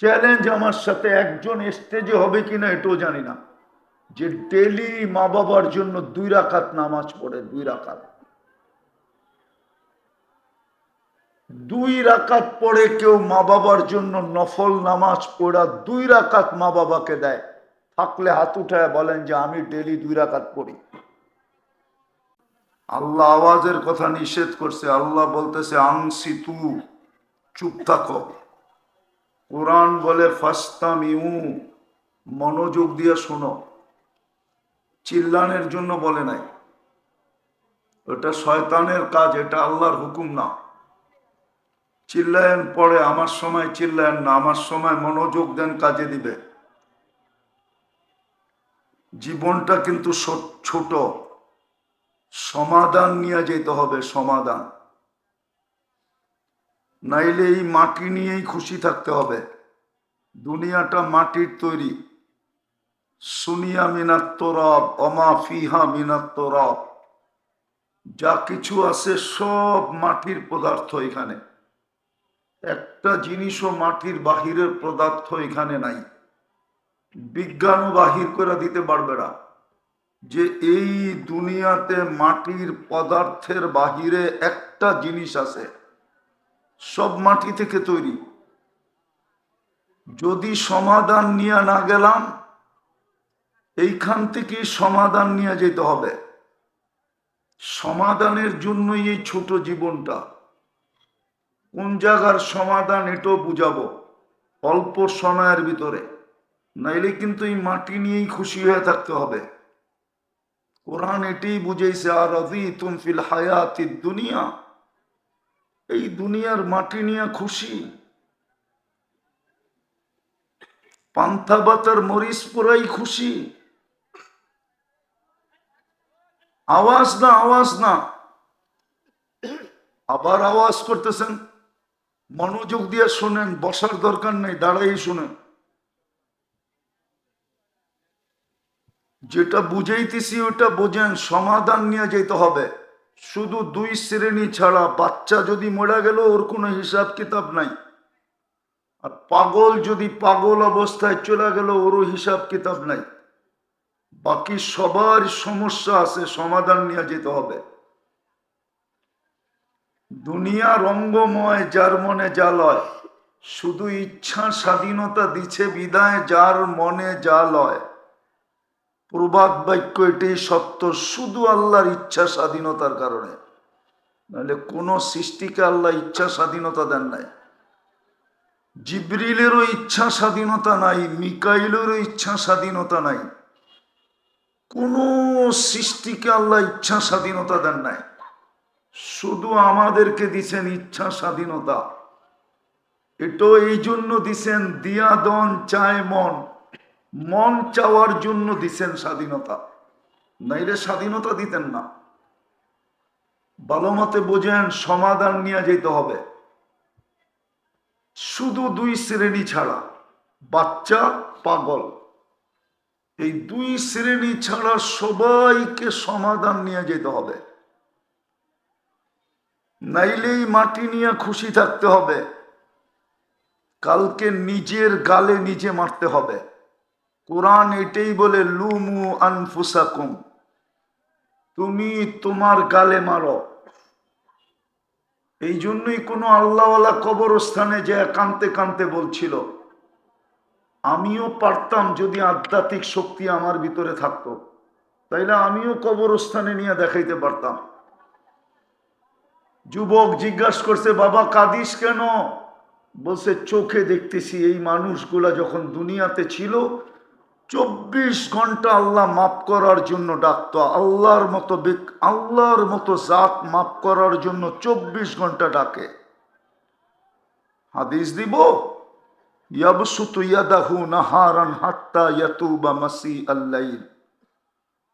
Challenge আমার সাথে একজন স্টেজে হবে কিনা এটাও জানি না, যে ডেলি মা বাবার জন্য 2 রাকাত নামাজ পড়ে। 2 রাকাত, 2 রাকাত পড়ে কেউ মা বাবার জন্য নফল নামাজ পড়া 2 রাকাত মা বাবাকে দেয়, থাকলে হাত উঠায় বলেন যে আমি ডেলি 2 রাকাত পড়ি। আল্লাহ আওয়াজের কথা নিষেধ করছে। আল্লাহ বলতেছে আংসি তু, চুপ থাকো। কোরআন বলে ফাস্তামিউ, মনোযোগ দিয়ে শোনো। চিল্লানের জন্য বলে নাই, ওটা শয়তানের কাজ, এটা আল্লাহর হুকুম না। চিল্লায়েন পরে, আমার সময় চিল্লায়েন না, আমার সময় মনোযোগ দেন, কাজে দিবে। জীবনটা কিন্তু ছোট, সমাধান নিয়ে যেতে হবে, সমাধান। নাইলে এই মাটি নিয়েই খুশি থাকতে হবে। দুনিয়াটা মাটির তৈরি। সুনিয়া মিনাত তোরাব অমা ফিহা মিনাত তোরাব, যা কিছু আছে সব মাটির পদার্থ। এখানে একটা জিনিসও মাটির বাহিরের পদার্থ এখানে নাই। বিজ্ঞানও বাহির করে দিতে পারবে না যে এই দুনিয়াতে মাটির পদার্থের বাহিরে একটা জিনিস আছে। সব মাটি থেকে তৈরি। যদি সমাধান নিয়ে না গেলাম, এইখান থেকে সমাধান নিয়ে যেতে হবে। সমাধানের জন্যই এই ছোট জীবনটা। কোন জায়গার সমাধান এটাও বুঝাবো অল্প সময়ের ভিতরে। নাইলে কিন্তু এই মাটি নিয়েই খুশি হয়ে থাকতে হবে। কোরআন এটাই বুঝাইছে, আর রাযীতুম ফিল হায়াতিদ দুনিয়া, এই দুনিয়ার মাটি নিয়ে খুশি। পান্থা বাতার মরিচ পোড়াই খুশি। আওয়াজ না, আওয়াজ না, আবার আওয়াজ করতেছেন। মনোযোগ দিয়ে শোনেন, বসার দরকার নেই, দাঁড়াই শুনেন। যেটা বুঝাইতেছি ওটা বোঝেন, সমাধান নিয়ে যেতে হবে। শুধু 2 শ্রেণী ছাড়া, বাচ্চা যদি মরে গেল ওর কোনো হিসাব কিতাব নাই, আর পাগল যদি পাগল অবস্থায় চলে গেল ওরও হিসাব কিতাব নাই। বাকি সবার সমস্যা আছে, সমাধান নিয়ে যেতে হবে। দুনিয়া রঙ্গময়, যার মনে যা লয়। শুধু ইচ্ছা স্বাধীনতা দিছে বিদায়, যার মনে যা লয়। প্রবাদ বাক্য এটাই সত্য, শুধু আল্লাহর ইচ্ছা স্বাধীনতার কারণে। নাহলে কোন সৃষ্টিকে আল্লাহ ইচ্ছা স্বাধীনতা দেন নাই। জিবরিলেরও ইচ্ছা স্বাধীনতা নাই, মিকাইলেরও ইচ্ছা স্বাধীনতা নাই। কোন সৃষ্টিকে আল্লাহ ইচ্ছা স্বাধীনতা দেন নাই। শুধু আমাদেরকে দিছেন ইচ্ছা স্বাধীনতা। এটাও এই জন্য দিছেন, দিয়া দন চায় মন, মন চাওয়ার জন্য দিছেন স্বাধীনতা। নাইলে স্বাধীনতা দিতেন না। ভালো মতে বোঝেন, সমাধান নিয়ে যেতে হবে। শুধু 2 শ্রেণী ছাড়া, বাচ্চা, পাগল, এই 2 শ্রেণী ছাড়া সবাইকে সমাধান নিয়ে যেতে হবে। নাইলেই মাটি নিয়ে খুশি থাকতে হবে। কালকে নিজের গালে নিজে মারতে হবে। কোরআন এটাই বলে, লুমু আনফুসাকুম, তুমি তোমার গালে মারো। এই জন্যই কোনো আল্লাহওয়ালা কবরস্থানে যে কানতে কানতে বলছিল, আমিও পারতাম যদি আধ্যাত্মিক শক্তি আমার ভিতরে থাকতো, তাইলে আমিও কবরস্থানে নিয়ে দেখাইতে পারতাম। যুবক জিজ্ঞাসা করছে, বাবা কাঁদিস কেন? বলছে, চোখে দেখতেছি এই মানুষগুলা যখন দুনিয়াতে ছিল 24 ঘন্টা আল্লাহ মাফ করার জন্য ডাকতো। আল্লাহর মতো জাত মাফ করার জন্য 24 ঘন্টা ডাকে। হাদিস দিব, ইয়াবসুতু ইয়াদাহু নাহারান হাত্তা ইয়াতুবা মাসি আল্লাইল।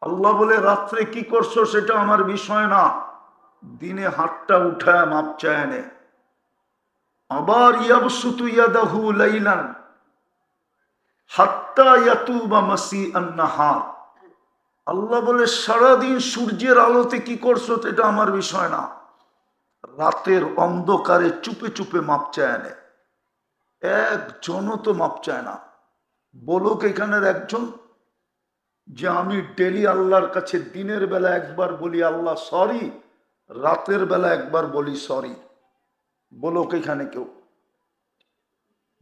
আল্লাহ বলে, রাত্রে কি করছো সেটা আমার বিষয় না, দিনে হাতটা উঠায় মাপ চায় নে। আবার ইয়াবসুতু ইয়াদাহু লাইলান হাত্তা ইয়াতুবা মাসি আন-নাহার। আল্লাহ বলে, সারাদিন সূর্যের আলোতে কি করছো এটা আমার বিষয় না, রাতের অন্ধকারে চুপে চুপে মাপ চায় নে। একজনও তো মাপ চায় না। বলুক এখানের একজন যে আমি ডেলি আল্লাহর কাছে দিনের বেলা একবার বলি আল্লাহ সরি, রাতের বেলা একবার বলি সরি। বলুক এখানে কেউ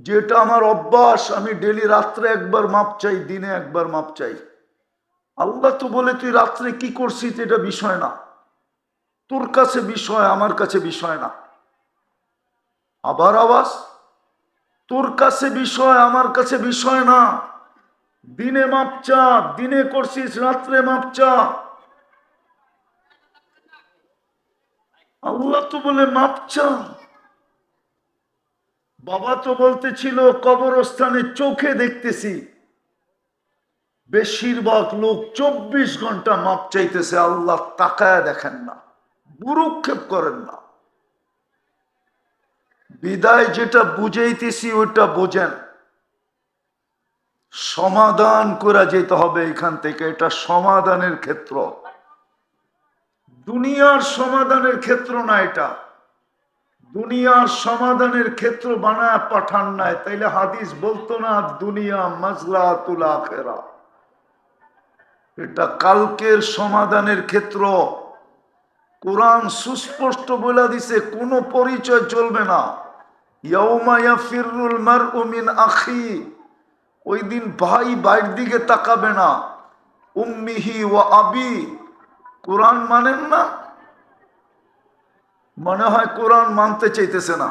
যেটা আমার অভ্যাস, আমি ডেলি রাত্রে একবার মাপ চাই, দিনে একবার মাপ চাই। আল্লাহ তো বলে তুই রাত্রে কি করছিস এটা বিষয় না, তোর কাছে বিষয়, আমার কাছে বিষয় না। আবার আওয়াজ, তোর কাছে বিষয়, আমার কাছে বিষয় না। দিনে মাপ চা, দিনে করছিস, রাত্রে মাপ চা। আল্লাহ তো বলে মাপ চা। বাবা তো বলতেছিল কবরস্থানে চোখে দেখতেছি বেশিরভাগ লোক 24 ঘন্টা মাপ চাইতেছে, আল্লাহ তাকায় দেখেন না, বুরুক্ষেপ করেন না। বিদায় যেটা বুঝাইতেছি ওইটা বোঝেন, সমাধান করে যেতে হবে এখান থেকে। এটা সমাধানের ক্ষেত্র, দুনিয়ার সমাধানের ক্ষেত্র না। এটা দুনিয়ার সমাধানের ক্ষেত্র বানায় পাঠান নাই, তাইলে হাদিস বলতো না দুনিয়া মাজলাতুল আখিরা। এটা কালকের সমাধানের ক্ষেত্র। কোরআন সুস্পষ্ট বলে দিছে কোনো পরিচয় চলবে না। ইয়াউমা ইয়াফিরুল মারউ মিন আখি, ওই দিন ভাই ভাইয়ের দিকে তাকাবে না। উম্মিহি ওয়া আবি, কোরআন মানেন না? মনে হয় কোরআন মানতে চাইতেছে না।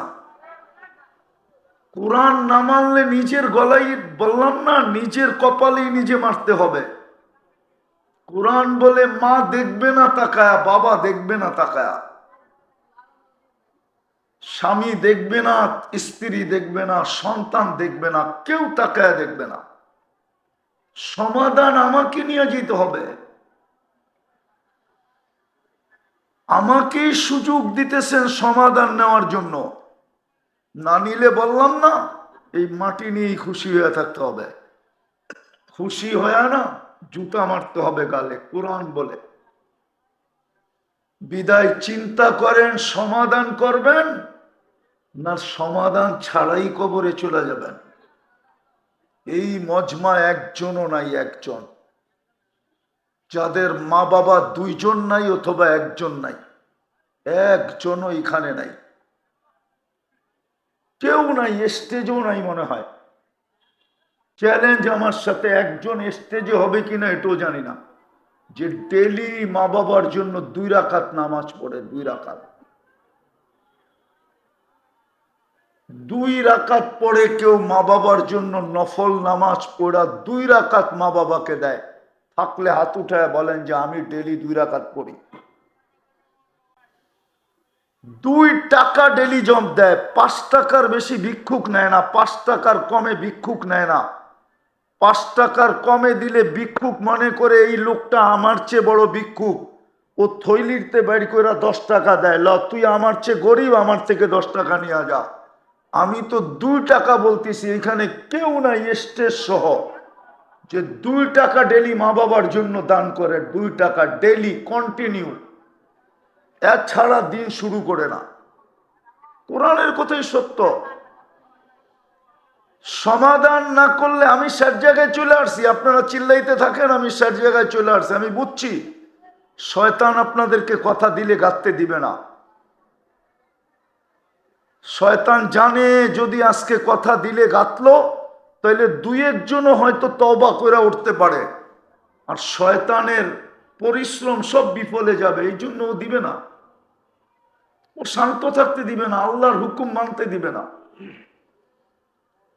কোরআন না মানলে নিজের গলায় বললাম না, নিজের কপালেই নিজে মারতে হবে। কোরআন বলে মা দেখবে না তাকায়া, বাবা দেখবে না তাকায়া, স্বামী দেখবে না, স্ত্রী দেখবে না, সন্তান দেখবে না, কেউ তাকায়া দেখবে না। সমাধান আমাকে নিয়ে যেতে হবে। আমাকেই সুযোগ দিতেছেন সমাধান নেওয়ার জন্য। না নিলে বললাম না এই মাটি নিয়েই খুশি হয়ে থাকতে হবে। খুশি হয়ে না জুতা মারতে হবে গালে, কোরআন বলে। বিদায় চিন্তা করেন সমাধান করবেন না সমাধান ছাড়াই কবরে চলে যাবেন। এই মজমা একজনও নাই, একজন। যাদের মা বাবা দুইজন নাই অথবা একজন নাই, একজনও এখানে নাই, কেউ নাই, স্টেজও নাই মনে হয়। চ্যালেঞ্জ আমার সাথে, একজন স্টেজে হবে কিনা এটাও জানি না, যে ডেলি মা বাবার জন্য 2 রাকাত নামাজ পড়ে। 2 রাকাত, 2 রাকাত পড়ে কেউ মা বাবার জন্য নফল নামাজ পড়া 2 রাকাত মা বাবাকে দেয়, থাকলে হাত উঠায় বলেন যে আমি ডেলি 2 রাকাত পড়ি। 2 টাকা ডেলি জম দেয়, 5 টাকার বেশি ভিক্ষুক নেয় না, 5 টাকার কমে ভিক্ষুক নেয় না। 5 টাকার কমে দিলে ভিক্ষুক মনে করে এই লোকটা আমার চেয়ে বড় ভিক্ষুক, ও থৈলিতে বের করে 10 টাকা দেয়, ল তুই আমার চেয়ে গরিব, আমার থেকে 10 টাকা নিয়ে যা। আমি তো 2 টাকা বলতেছি, এখানে কেউ নাই স্টেজ সহ যে 2 টাকা ডেলি মা বাবার জন্য দান করে। 2 টাকা ডেলি কন্টিনিউ, এছাড়া দিন শুরু করে না। কোরআনের কথাই সত্য। সমাধান না করলে আমি শেষ জায়গায় চলে আসছি। আপনারা চিল্লাইতে থাকেন, আমি শেষ জায়গায় চলে আসছি। আমি বুঝছি শয়তান আপনাদেরকে কথা দিলে গাঁথতে দিবে না। শয়তান জানে যদি আজকে কথা দিলে গাঁথলো তাহলে 2-1জনও হয়তো তওবা করে উঠতে পারে, আর শয়তানের পরিশ্রম সব বিফলে যাবে। এই জন্য ও দিবে না, ও শান্ত থাকতে দিবে না, আল্লাহর হুকুম মানতে দিবে না।